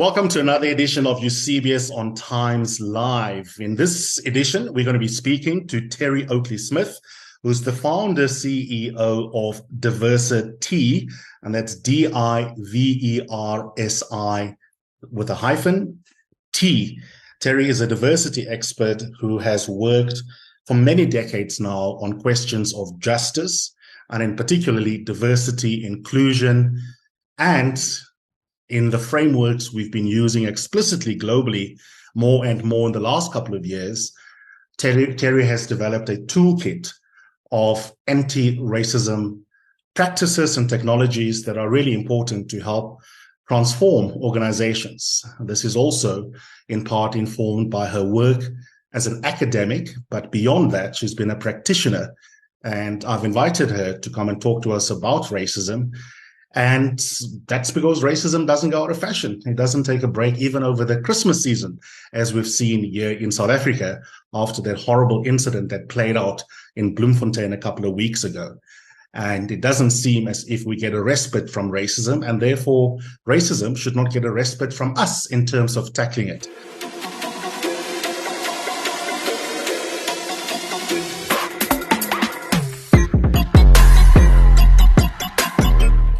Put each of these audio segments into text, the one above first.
Welcome to another edition of Eusebius on Times Live. In this edition, we're going to be speaking to Terry Oakley-Smith, who's the founder, CEO of Diversi-T, and that's Diversi with a hyphen, T. Terry is a diversity expert who has worked for many decades now on questions of justice, and in particularly diversity, inclusion, and in the frameworks we've been using explicitly globally more and more in the last couple of years. Terry has developed a toolkit of anti-racism practices and technologies that are really important to help transform organizations. This is also in part informed by her work as an academic, but beyond that, she's been a practitioner. And I've invited her to come and talk to us about racism. And that's because racism doesn't go out of fashion. It doesn't take a break even over the Christmas season, as we've seen here in South Africa after that horrible incident that played out in Bloemfontein a couple of weeks ago. And it doesn't seem as if we get a respite from racism, and therefore racism should not get a respite from us in terms of tackling it.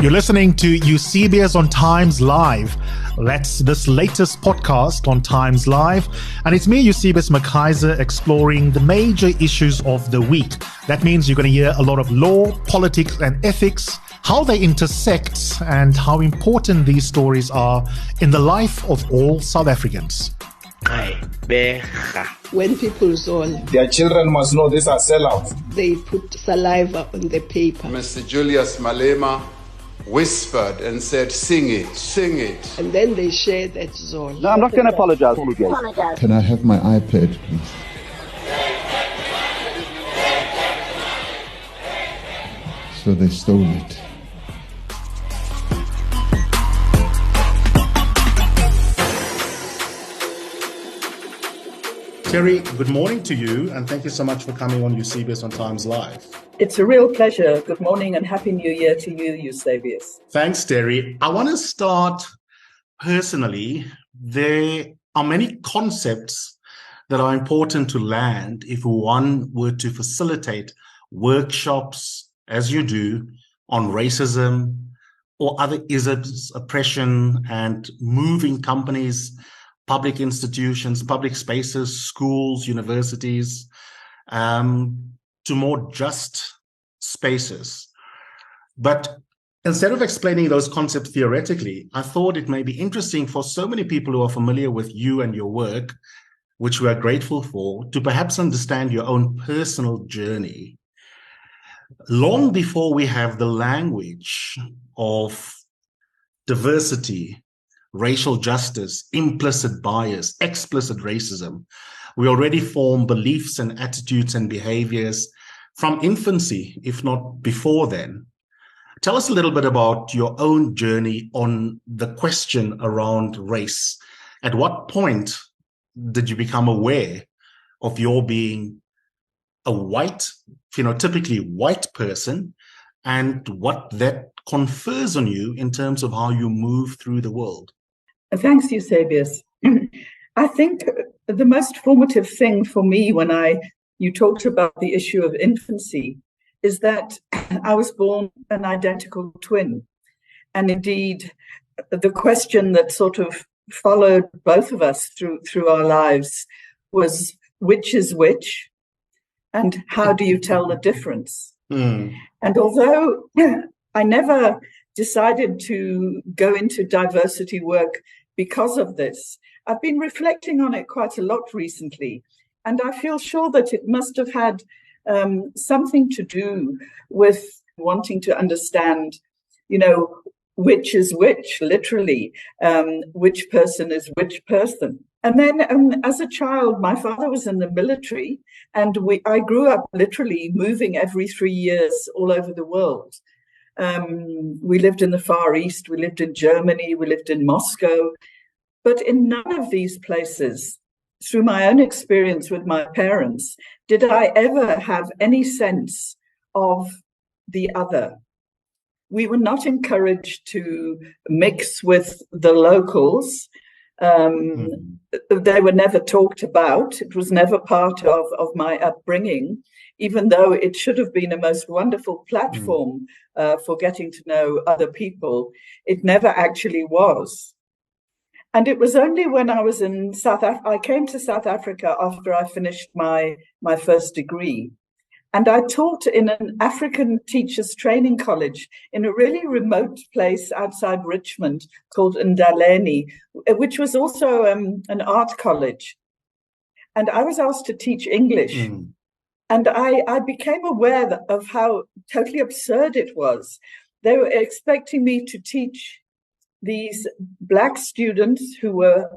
You're listening to Eusebius on Times Live. That's this latest podcast on Times Live. And it's me, Eusebius McKaiser, exploring the major issues of the week. That means you're going to hear a lot of law, politics, and ethics, how they intersect, and how important these stories are in the life of all South Africans. When people zone, their children must know these are sellouts. They put saliva on the paper. Mr. Julius Malema whispered and said, "Sing it, sing it." And then they share that zone. No, I'm not going to apologize. Can I have my iPad, please? So they stole it. Terry, good morning to you, and thank you so much for coming on Eusebius on Times Live. It's a real pleasure. Good morning and Happy New Year to you, Eusebius. Thanks, Terry. I want to start personally. There are many concepts that are important to land if one were to facilitate workshops, as you do, on racism or other isms, oppression, and moving companies, public institutions, public spaces, schools, universities, to more just spaces. But instead of explaining those concepts theoretically, I thought it may be interesting for so many people who are familiar with you and your work, which we are grateful for, to perhaps understand your own personal journey. Long before we have the language of diversity, racial justice, implicit bias, explicit racism, we already form beliefs and attitudes and behaviors from infancy, if not before then. Tell us a little bit about your own journey on the question around race. At what point did you become aware of your being a white, phenotypically white person, and what that confers on you in terms of how you move through the world? Thanks, Eusebius. I think the most formative thing for me when you talked about the issue of infancy is that I was born an identical twin. And indeed, the question that sort of followed both of us through our lives was, which is which? And how do you tell the difference? And although I never decided to go into diversity work because of this, I've been reflecting on it quite a lot recently. And I feel sure that it must have had something to do with wanting to understand, which is which, literally, which person is which person. And then as a child, my father was in the military, and I grew up literally moving every 3 years all over the world. We lived in the Far East, we lived in Germany, we lived in Moscow. But in none of these places, through my own experience with my parents, did I ever have any sense of the other. We were not encouraged to mix with the locals. They were never talked about. It was never part of my upbringing, even though it should have been a most wonderful platform for getting to know other people. It never actually was. And it was only when I was in South Africa, I came to South Africa after I finished my first degree. And I taught in an African teachers training college in a really remote place outside Richmond called Ndaleni, which was also an art college. And I was asked to teach English. And I became aware of how totally absurd it was. They were expecting me to teach these Black students who were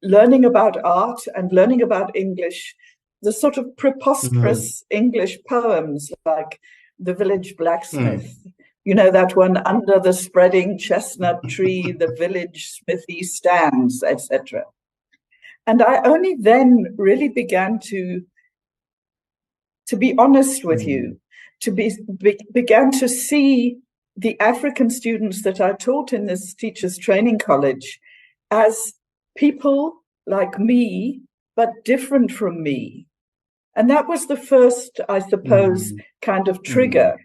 learning about art and learning about English, the sort of preposterous English poems like The Village Blacksmith, you know, that one, under the spreading chestnut tree, the village smithy stands, etc. And I only then really began to be honest with you, began to see the African students that I taught in this teachers training college as people like me, but different from me. And that was the first, I suppose, kind of trigger.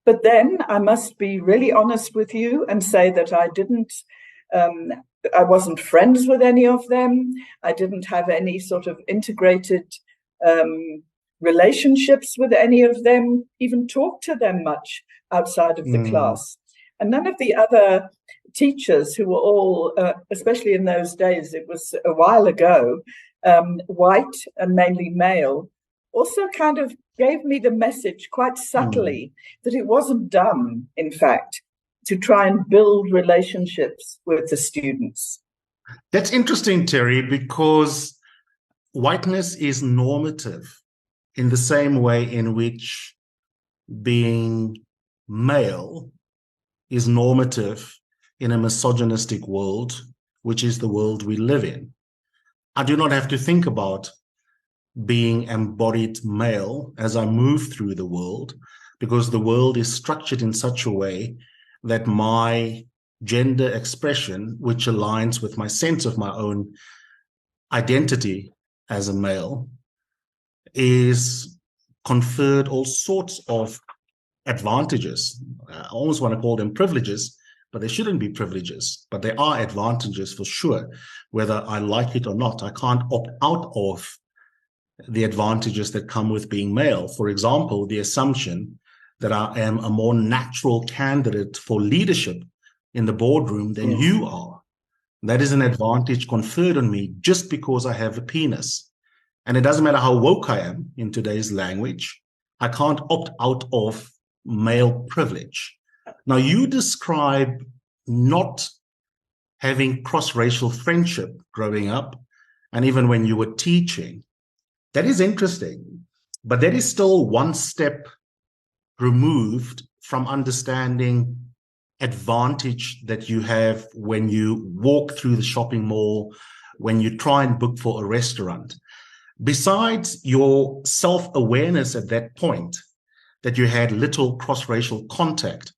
But then I must be really honest with you and say that I wasn't friends with any of them. I didn't have any sort of integrated relationships with any of them, even talk to them much outside of the class. And none of the other teachers who were all, especially in those days, it was a while ago, white and mainly male, also kind of gave me the message quite subtly that it wasn't done, in fact, to try and build relationships with the students. That's interesting, Terry, because whiteness is normative in the same way in which being male is normative in a misogynistic world, which is the world we live in. I do not have to think about being embodied male as I move through the world, because the world is structured in such a way that my gender expression, which aligns with my sense of my own identity as a male, is conferred all sorts of advantages. I almost want to call them privileges, but they shouldn't be privileges, but they are advantages for sure, whether I like it or not. I can't opt out of the advantages that come with being male. For example, the assumption that I am a more natural candidate for leadership in the boardroom than you are. That is an advantage conferred on me just because I have a penis. And it doesn't matter how woke I am in today's language, I can't opt out of male privilege. Now, you describe not having cross-racial friendship growing up, and even when you were teaching. That is interesting, but that is still one step removed from understanding advantage that you have when you walk through the shopping mall, when you try and book for a restaurant. Besides your self-awareness at that point, that you had little cross-racial contact,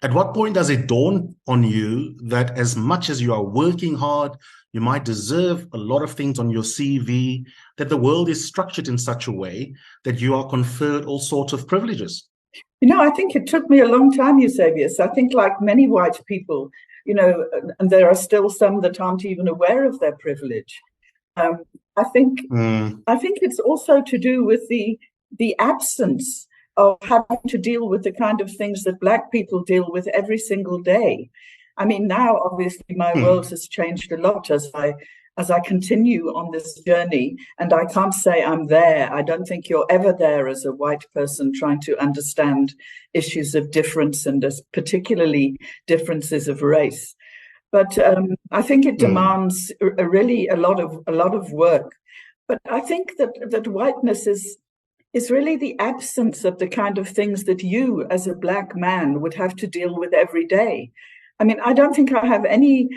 at what point does it dawn on you that as much as you are working hard, you might deserve a lot of things on your CV, that the world is structured in such a way that you are conferred all sorts of privileges? You know, I think it took me a long time, Eusebius. I think like many white people, you know, and there are still some that aren't even aware of their privilege. I think it's also to do with the absence of having to deal with the kind of things that Black people deal with every single day. I mean, now obviously my world has changed a lot as I continue on this journey, and I can't say I'm there. I don't think you're ever there as a white person trying to understand issues of difference, and particularly differences of race. But I think it demands really a lot of work. But I think that whiteness is really the absence of the kind of things that you as a Black man would have to deal with every day. I mean, I don't think I have any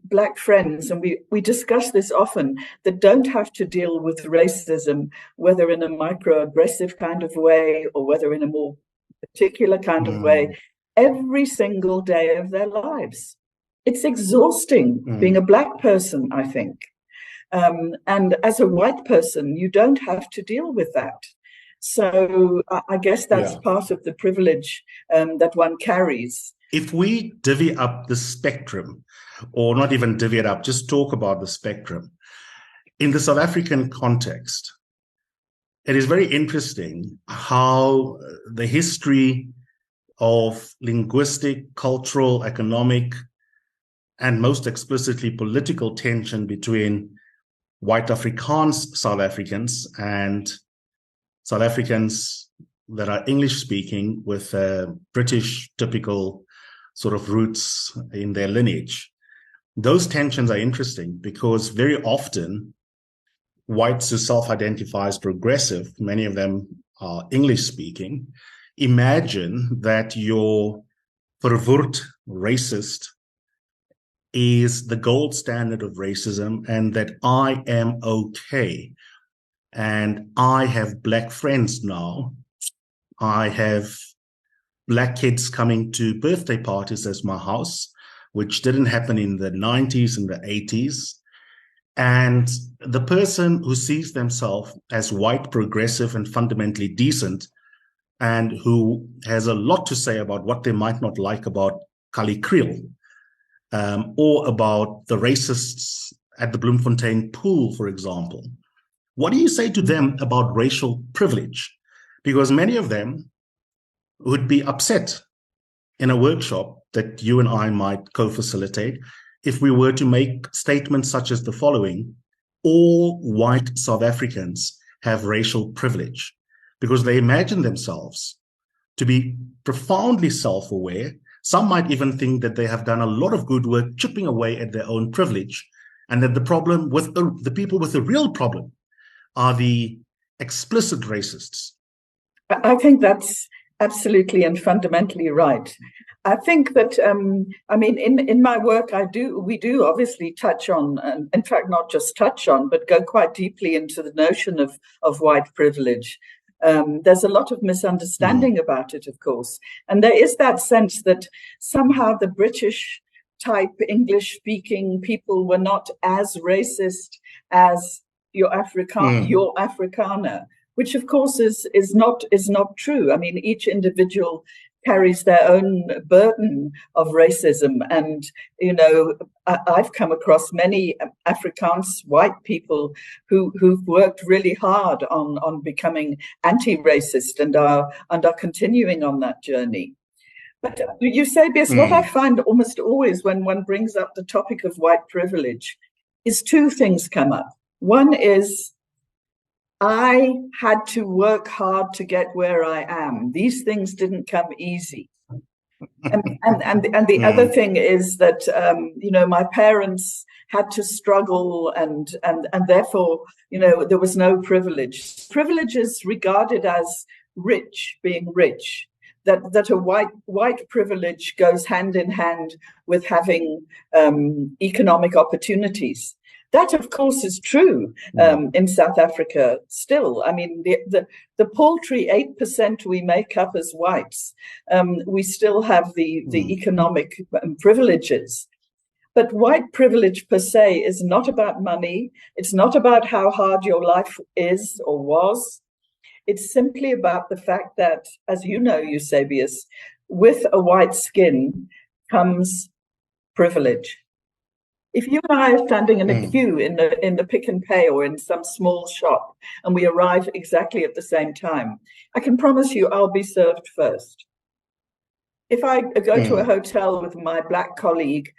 Black friends, and we discuss this often, that don't have to deal with racism, whether in a microaggressive kind of way or whether in a more particular kind of way, every single day of their lives. it's exhausting being a black person, I think. And as a white person, you don't have to deal with that. So I guess that's part of the privilege that one carries. If we divvy up the spectrum, or not even divvy it up, just talk about the spectrum. In the South African context, it is very interesting how the history of linguistic, cultural, economic, and most explicitly political tension between white Afrikaans South Africans and South Africans that are English-speaking with British typical sort of roots in their lineage. Those tensions are interesting because very often whites who self-identify as progressive, many of them are English-speaking, imagine that your verwoord racist is the gold standard of racism and that I am okay. And I have black friends now. I have black kids coming to birthday parties at my house, which didn't happen in the 90s and the 80s. And the person who sees themselves as white, progressive, and fundamentally decent, and who has a lot to say about what they might not like about Kali Kriel, or about the racists at the Bloemfontein pool, for example. What do you say to them about racial privilege? Because many of them would be upset in a workshop that you and I might co-facilitate if we were to make statements such as the following: all white South Africans have racial privilege, because they imagine themselves to be profoundly self-aware. Some might even think that they have done a lot of good work chipping away at their own privilege, and that the problem with the people with the real problem are the explicit racists. I think that's absolutely and fundamentally right. I think that, in my work, we do obviously touch on, in fact, not just touch on, but go quite deeply into the notion of white privilege. There's a lot of misunderstanding about it, of course. And there is that sense that somehow the British type English-speaking people were not as racist as your Afrikaner, which of course is not true. I mean, each individual carries their own burden of racism. And, I've come across many Afrikaans white people who've worked really hard on becoming anti-racist and are continuing on that journey. But Eusebius, what I find almost always when one brings up the topic of white privilege is two things come up. One is, I had to work hard to get where I am. These things didn't come easy. And the other thing is that, my parents had to struggle and therefore, there was no privilege. Privilege is regarded as rich, being rich. That a white privilege goes hand in hand with having economic opportunities. That, of course, is true in South Africa still. I mean, the paltry 8% we make up as whites, we still have the economic privileges. But white privilege per se is not about money. It's not about how hard your life is or was. It's simply about the fact that, as you know, Eusebius, with a white skin comes privilege. If you and I are standing in a queue in the Pick and Pay or in some small shop and we arrive exactly at the same time, I can promise you I'll be served first. If I go to a hotel with my black colleague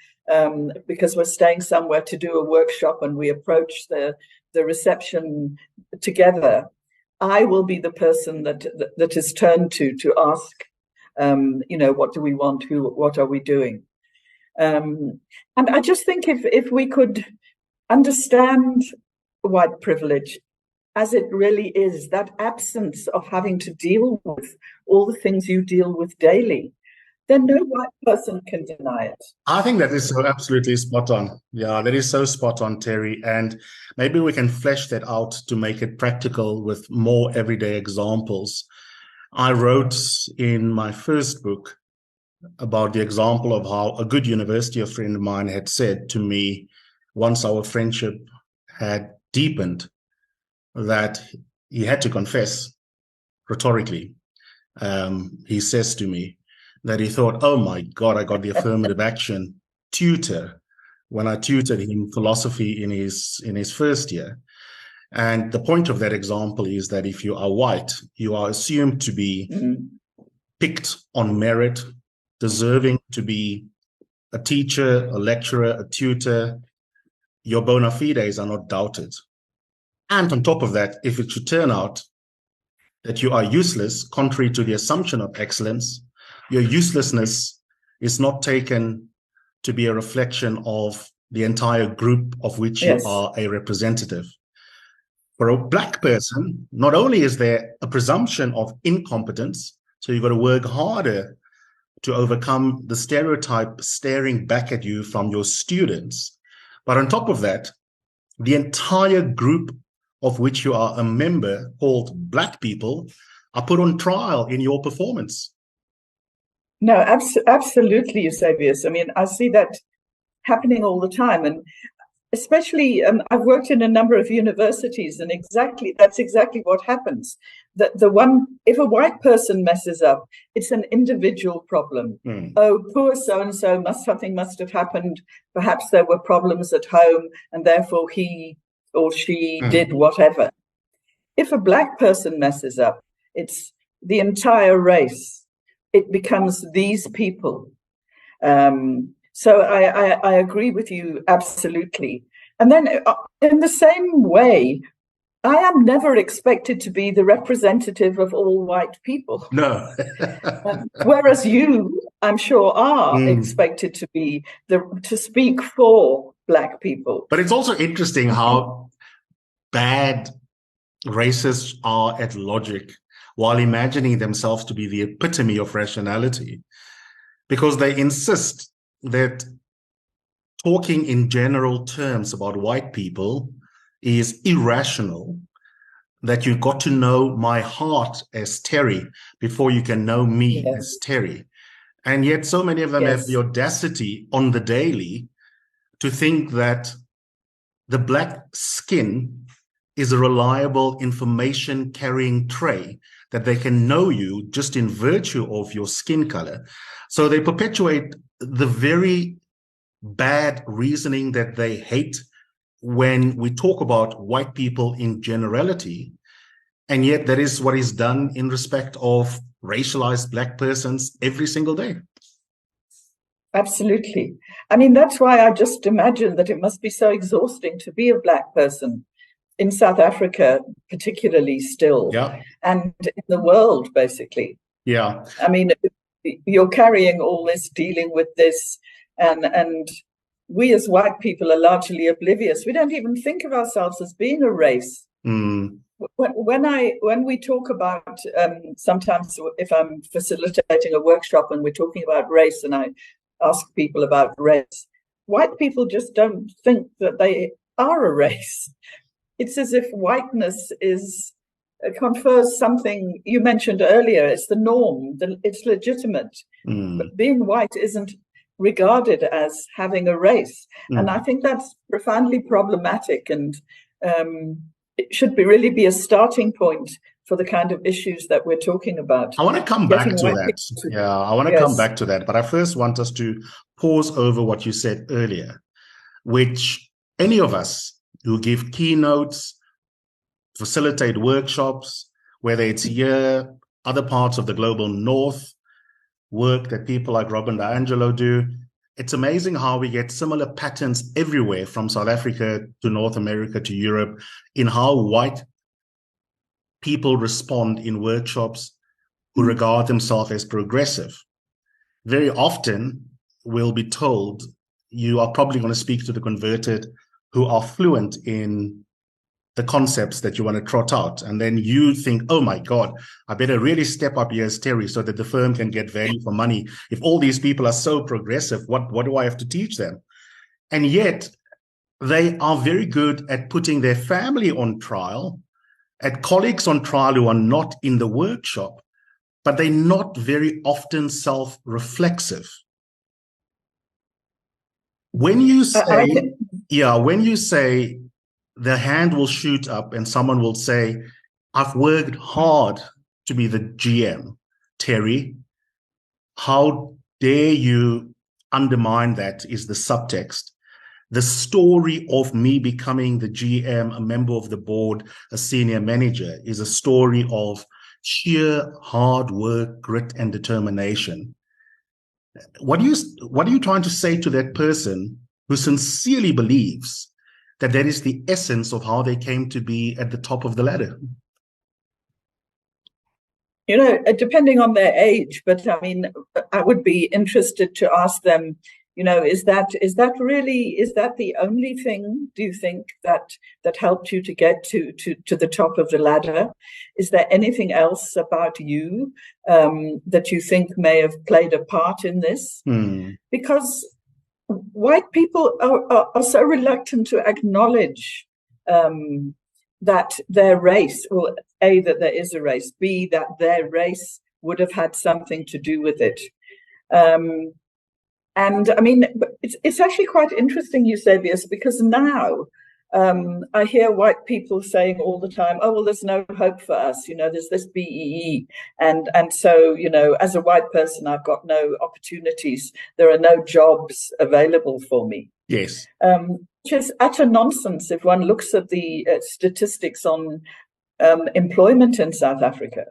because we're staying somewhere to do a workshop and we approach the reception together, I will be the person that is turned to ask, what do we want? What are we doing? And I just think if we could understand white privilege as it really is, that absence of having to deal with all the things you deal with daily, then no white person can deny it. I think that is so absolutely spot on. Yeah, that is so spot on, Terry. And maybe we can flesh that out to make it practical with more everyday examples. I wrote in my first book about the example of how a good university friend of mine had said to me once our friendship had deepened that he had to confess rhetorically. He says to me that he thought, oh my God, I got the affirmative action tutor when I tutored him philosophy in his first year. And the point of that example is that if you are white, you are assumed to be picked on merit, deserving to be a teacher, a lecturer, a tutor. Your bona fides are not doubted. And on top of that, if it should turn out that you are useless, contrary to the assumption of excellence, your uselessness is not taken to be a reflection of the entire group of which you are a representative. For a Black person, not only is there a presumption of incompetence, so you've got to work harder to overcome the stereotype staring back at you from your students, but on top of that, the entire group of which you are a member, called Black people, are put on trial in your performance. No, absolutely, Eusebius. I mean, I see that happening all the time. And especially, I've worked in a number of universities, and that's exactly what happens. That if a white person messes up, it's an individual problem. Oh, poor so-and-so, something must have happened. Perhaps there were problems at home, and therefore he or she did whatever. If a Black person messes up, it's the entire race. It becomes these people. So I agree with you absolutely. And then in the same way, I am never expected to be the representative of all white people. No. Whereas you, I'm sure, are expected to be to speak for Black people. But it's also interesting how bad racists are at logic while imagining themselves to be the epitome of rationality, because they insist that talking in general terms about white people is irrational, that you've got to know my heart as Terry before you can know me as Terry. And yet so many of them have the audacity on the daily to think that the Black skin is a reliable information carrying tray, that they can know you just in virtue of your skin color. So they perpetuate the very bad reasoning that they hate when we talk about white people in generality. And yet that is what is done in respect of racialized Black persons every single day. Absolutely. I mean, that's why I just imagine that it must be so exhausting to be a Black person in South Africa, particularly still, and in the world, basically. Yeah. I mean, you're carrying all this, dealing with this, and we as white people are largely oblivious. We don't even think of ourselves as being a race. When we talk about, sometimes if I'm facilitating a workshop and we're talking about race and I ask people about race, white people just don't think that they are a race. It's as if whiteness confers something you mentioned earlier. It's the norm, it's legitimate. But being white isn't regarded as having a race. And I think that's profoundly problematic, and it should really be a starting point for the kind of issues that we're talking about. I want to come back to that. I want to come back to that. But I first want us to pause over what you said earlier, which any of us who give keynotes, facilitate workshops, whether it's here, other parts of the global north, work that people like Rob and Angelo do, it's amazing how we get similar patterns everywhere, from South Africa to North America to Europe, in how white people respond in workshops who regard themselves as progressive. Very often we'll be told, you are probably going to speak to the converted who are fluent in the concepts that you want to trot out. And then you think, oh my God, I better really step up here as Terry so that the firm can get value for money. If all these people are so progressive, what do I have to teach them? And yet they are very good at putting their family on trial, at colleagues on trial who are not in the workshop, but they're not very often self-reflexive. When you say, when you say the hand will shoot up and someone will say, I've worked hard to be the GM, Terry, how dare you undermine that is the subtext. The story of me becoming the GM, a member of the board, a senior manager, is a story of sheer hard work, grit, and determination. What are you trying to say to that person who sincerely believes that that is the essence of how they came to be at the top of the ladder? You know, depending on their age, but I mean, I would be interested to ask them, you know, is that the only thing, do you think, that helped you to get to the top of the ladder? Is there anything else about you that you think may have played a part in this? Because white people are so reluctant to acknowledge that their race, well, A, that there is a race, B, that their race would have had something to do with it. And I mean, it's actually quite interesting, Eusebius, because now I hear white people saying all the time, oh, well, there's no hope for us. You know, there's this BEE. And so, you know, as a white person, I've got no opportunities. There are no jobs available for me. Yes. Which is utter nonsense if one looks at the statistics on employment in South Africa.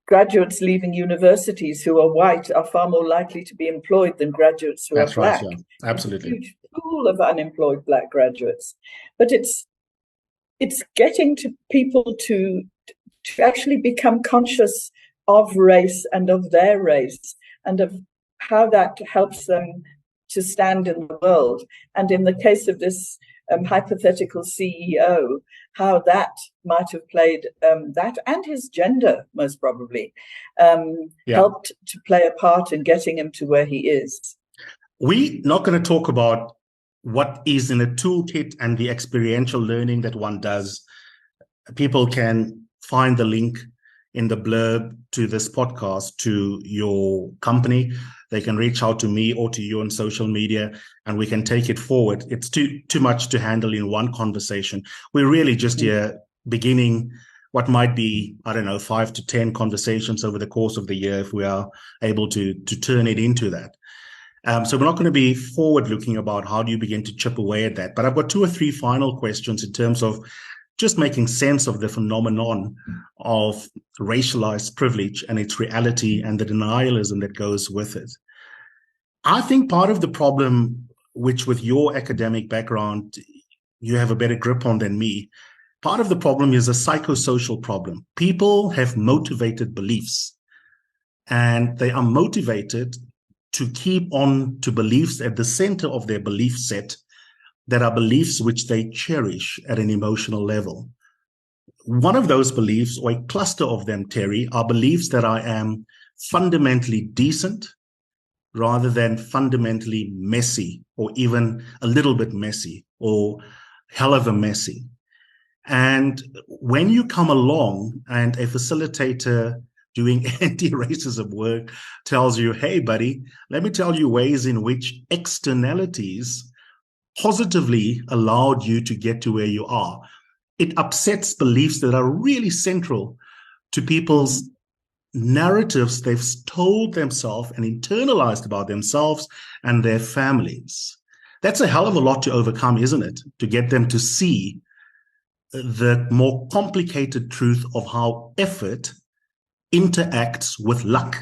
Graduates leaving universities who are white are far more likely to be employed than graduates who are black. Right, yeah. Absolutely. There's a huge pool of unemployed black graduates. But it's getting to people to actually become conscious of race and of their race and of how that helps them to stand in the world. And in the case of this hypothetical CEO, how that might have played, that and his gender, most probably, helped to play a part in getting him to where he is. We're not going to talk about what is in a toolkit and the experiential learning that one does. People can find the link in the blurb to this podcast to your company. They can reach out to me or to you on social media, and we can take it forward. It's too much to handle in one conversation. We're really just here beginning what might be, 5 to 10 conversations over the course of the year if we are able to turn it into that. So we're not going to be forward-looking about how do you begin to chip away at that. But I've got 2 or 3 final questions in terms of just making sense of the phenomenon of racialized privilege and its reality and the denialism that goes with it. I think part of the problem, which with your academic background, you have a better grip on than me, part of the problem is a psychosocial problem. People have motivated beliefs, and they are motivated to keep on to beliefs at the center of their belief set that are beliefs which they cherish at an emotional level. One of those beliefs, or a cluster of them, Terry, are beliefs that I am fundamentally decent rather than fundamentally messy, or even a little bit messy, or hell of a messy. And when you come along and a facilitator doing anti-racism work tells you, hey, buddy, let me tell you ways in which externalities positively allowed you to get to where you are, it upsets beliefs that are really central to people's narratives they've told themselves and internalized about themselves and their families. That's a hell of a lot to overcome, isn't it? To get them to see the more complicated truth of how effort interacts with luck.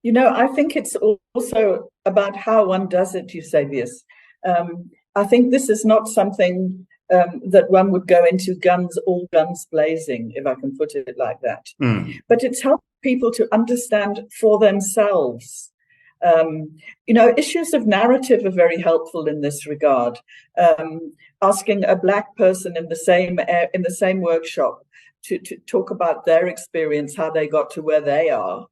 You know, I think it's also about how one does it, Eusebius. I think this is not something that one would go into all guns blazing, if I can put it like that. But it's helped people to understand for themselves. You know, issues of narrative are very helpful in this regard. Asking a black person in the same workshop to talk about their experience, how they got to where they are,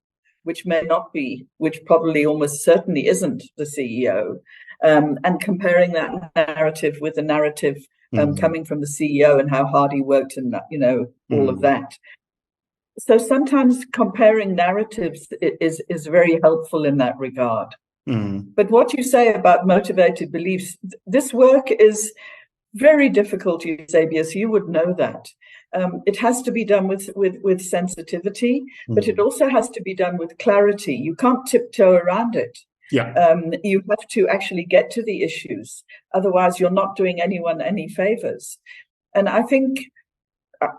which may not be, which probably almost certainly isn't the CEO, and comparing that narrative with the narrative coming from the CEO and how hard he worked and, you know, all of that. So sometimes comparing narratives is very helpful in that regard. But what you say about motivated beliefs, this work is very difficult, Eusebius. You would know that. It has to be done with sensitivity, but it also has to be done with clarity. You can't tiptoe around it. Yeah. You have to actually get to the issues. Otherwise, you're not doing anyone any favors. And I think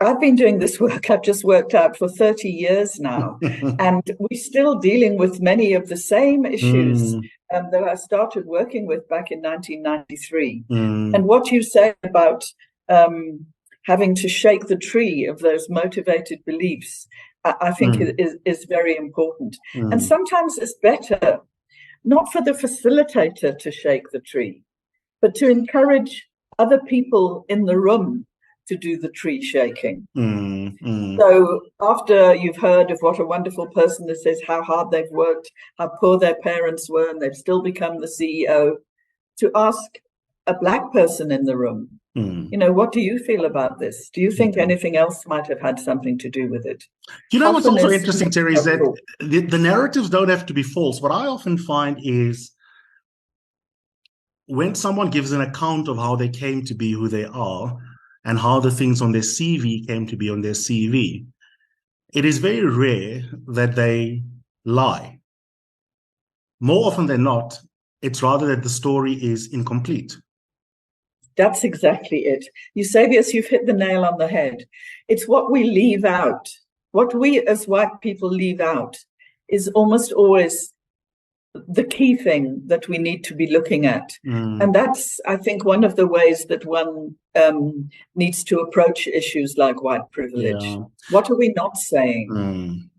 I've been doing this work, I've just worked out, for 30 years now, and we're still dealing with many of the same issues that I started working with back in 1993. And what you say about having to shake the tree of those motivated beliefs, I think is very important. And sometimes it's better not for the facilitator to shake the tree, but to encourage other people in the room to do the tree shaking. So after you've heard of what a wonderful person this is, how hard they've worked, how poor their parents were, and they've still become the CEO, to ask a Black person in the room, you know, what do you feel about this? Do you think anything else might have had something to do with it? You know, what's also interesting, Terry, is that the narratives don't have to be false. What I often find is when someone gives an account of how they came to be who they are, and how the things on their CV came to be on their CV, it is very rare that they lie. More often than not, it's rather that the story is incomplete. That's exactly it. Eusebius, you've hit the nail on the head. It's what we leave out. What we as white people leave out is almost always the key thing that we need to be looking at. And that's, I think, one of the ways that one needs to approach issues like white privilege. Yeah. What are we not saying?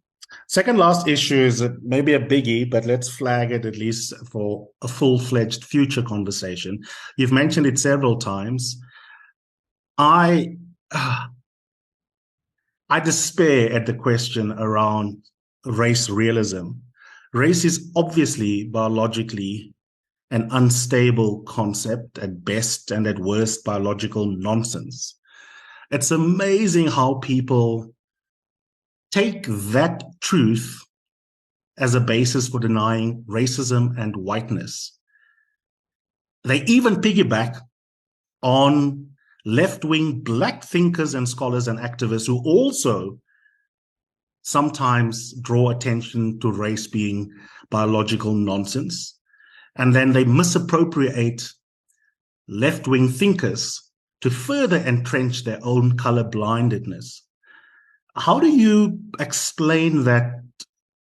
Second last issue is maybe a biggie, but let's flag it at least for a full-fledged future conversation. You've mentioned it several times. I despair at the question around race realism. Race is obviously biologically an unstable concept at best, and at worst biological nonsense. It's amazing how people take that truth as a basis for denying racism and whiteness. They even piggyback on left-wing Black thinkers and scholars and activists who also sometimes draw attention to race being biological nonsense. And then they misappropriate left-wing thinkers to further entrench their own color-blindedness. How do you explain that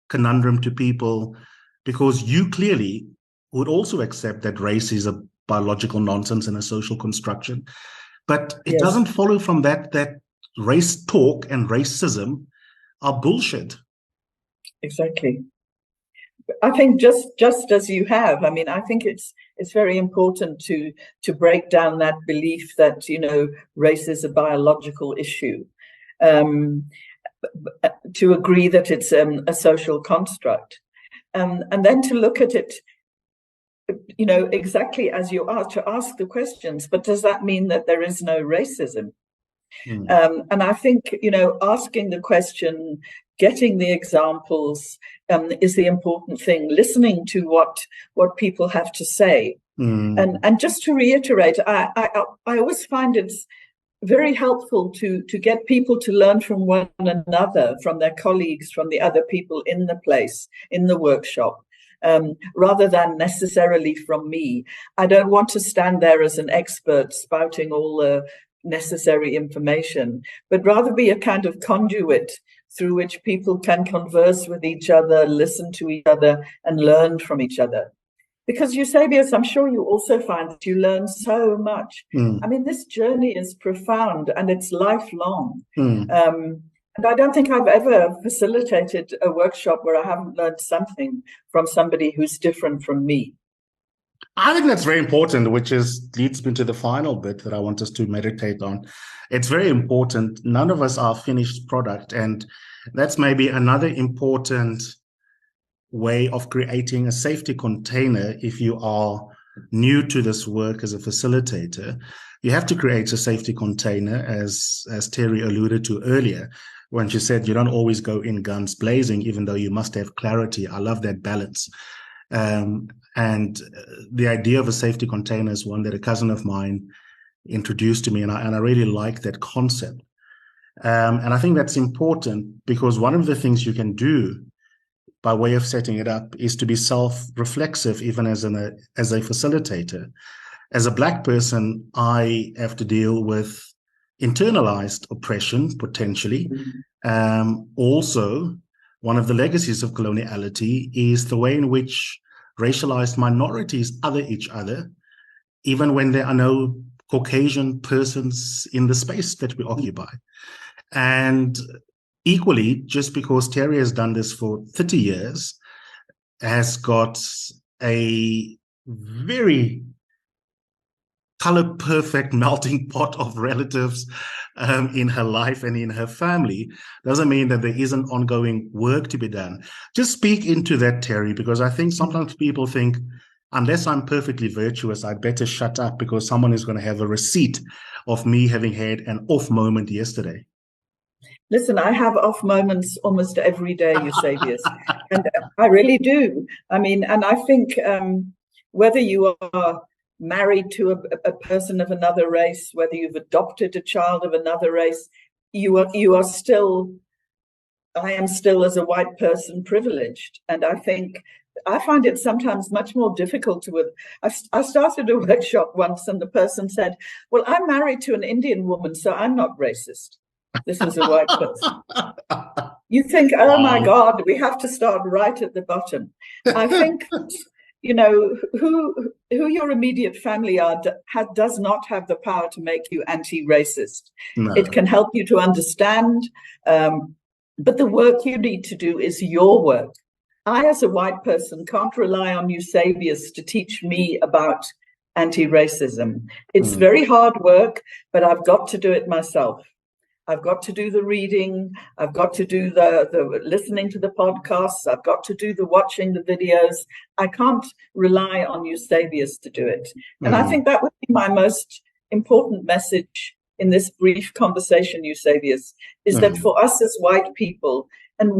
conundrum to people? Because you clearly would also accept that race is a biological nonsense and a social construction. But it doesn't follow from that race talk and racism are bullshit. Exactly. I think just as you have, I mean, I think it's very important to break down that belief that, you know, race is a biological issue, to agree that it's a social construct, and then to look at it, you know, exactly as you are, to ask the questions, but does that mean that there is no racism? And I think, you know, asking the question, getting the examples is the important thing, listening to what people have to say. And just to reiterate, I always find it's very helpful to get people to learn from one another, from their colleagues, from the other people in the place, in the workshop, rather than necessarily from me. I don't want to stand there as an expert spouting all the necessary information, but rather be a kind of conduit through which people can converse with each other, listen to each other, and learn from each other. Because Eusebius, I'm sure you also find that you learn so much. I mean, this journey is profound and it's lifelong. And I don't think I've ever facilitated a workshop where I haven't learned something from somebody who's different from me. I think that's very important, which leads me to the final bit that I want us to meditate on. It's very important. None of us are a finished product. And that's maybe another important way of creating a safety container. If you are new to this work as a facilitator, you have to create a safety container, as Terry alluded to earlier, when she said, you don't always go in guns blazing, even though you must have clarity. I love that balance. And the idea of a safety container is one that a cousin of mine introduced to me, and I really like that concept. And I think that's important because one of the things you can do by way of setting it up is to be self-reflexive, even as a facilitator. As a Black person, I have to deal with internalized oppression, potentially. Also, one of the legacies of coloniality is the way in which racialized minorities other each other, even when there are no Caucasian persons in the space that we occupy. And equally, just because Terry has done this for 30 years, has got a very color-perfect melting pot of relatives in her life and in her family, doesn't mean that there isn't ongoing work to be done. Just speak into that, Terry, because I think sometimes people think, unless I'm perfectly virtuous, I'd better shut up because someone is going to have a receipt of me having had an off moment yesterday. Listen, I have off moments almost every day, Eusebius, and I really do. I mean, and I think whether you are married to a person of another race, whether you've adopted a child of another race, you are still, I am still as a white person privileged. And I find it sometimes much more difficult to, I started a workshop once and the person said, well, I'm married to an Indian woman, so I'm not racist. This was a white person. You think, oh my God, we have to start right at the bottom. I think, you know, who your immediate family are does not have the power to make you anti-racist. No. It can help you to understand, but the work you need to do is your work. I, as a white person, can't rely on Eusebius to teach me about anti-racism. It's very hard work, but I've got to do it myself. I've got to do the reading. I've got to do the listening to the podcasts. I've got to do the watching the videos. I can't rely on Eusebius to do it. And I think that would be my most important message in this brief conversation, Eusebius, is that for us as white people, and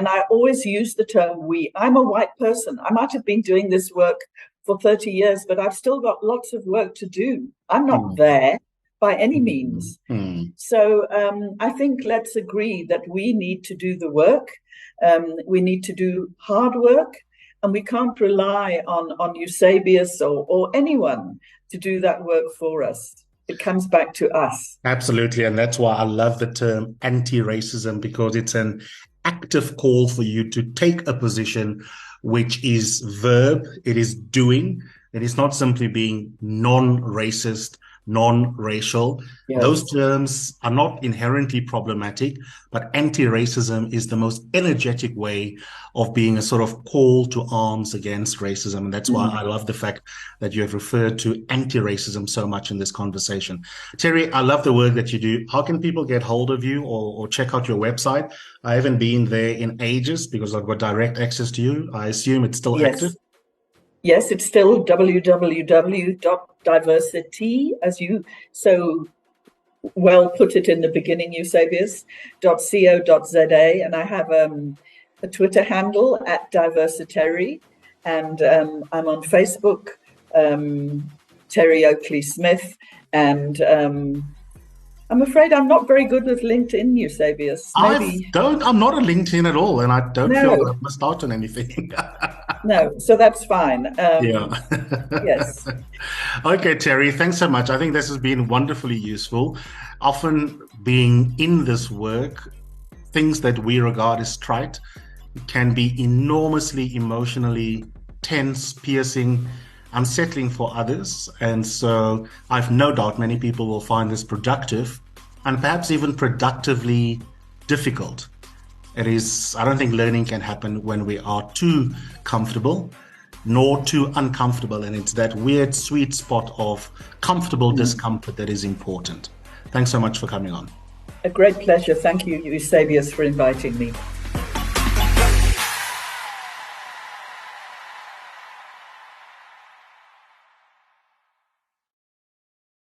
I always use the term we, I'm a white person. I might have been doing this work for 30 years, but I've still got lots of work to do. I'm not there by any means. So I think let's agree that we need to do the work. We need to do hard work, and we can't rely on Eusebius or anyone to do that work for us. It comes back to us. Absolutely. And that's why I love the term anti-racism, because it's an active call for you to take a position which is verb, it is doing, it is not simply being non-racist, non-racial. Yes. Those terms are not inherently problematic, but anti-racism is the most energetic way of being a sort of call to arms against racism. And that's why I love the fact that you have referred to anti-racism so much in this conversation. Terry, I love the work that you do. How can people get hold of you or check out your website? I haven't been there in ages because I've got direct access to you. I assume it's still active. Yes, it's still www.Diversi-T, as you so well put it in the beginning, Eusebius, .co.za. And I have a Twitter handle at Diversi-Terry. And I'm on Facebook, Terry Oakley-Smith. And I'm afraid I'm not very good with LinkedIn, Eusebius. I'm not a LinkedIn at all, and I don't feel like I must start on anything. No, so that's fine. Yes. Okay, Terry, thanks so much. I think this has been wonderfully useful. Often being in this work, things that we regard as trite can be enormously emotionally tense, piercing, unsettling for others. And so I've no doubt many people will find this productive and perhaps even productively difficult. I don't think learning can happen when we are too comfortable nor too uncomfortable. And it's that weird sweet spot of comfortable discomfort that is important. Thanks so much for coming on. A great pleasure. Thank you, Eusebius, for inviting me.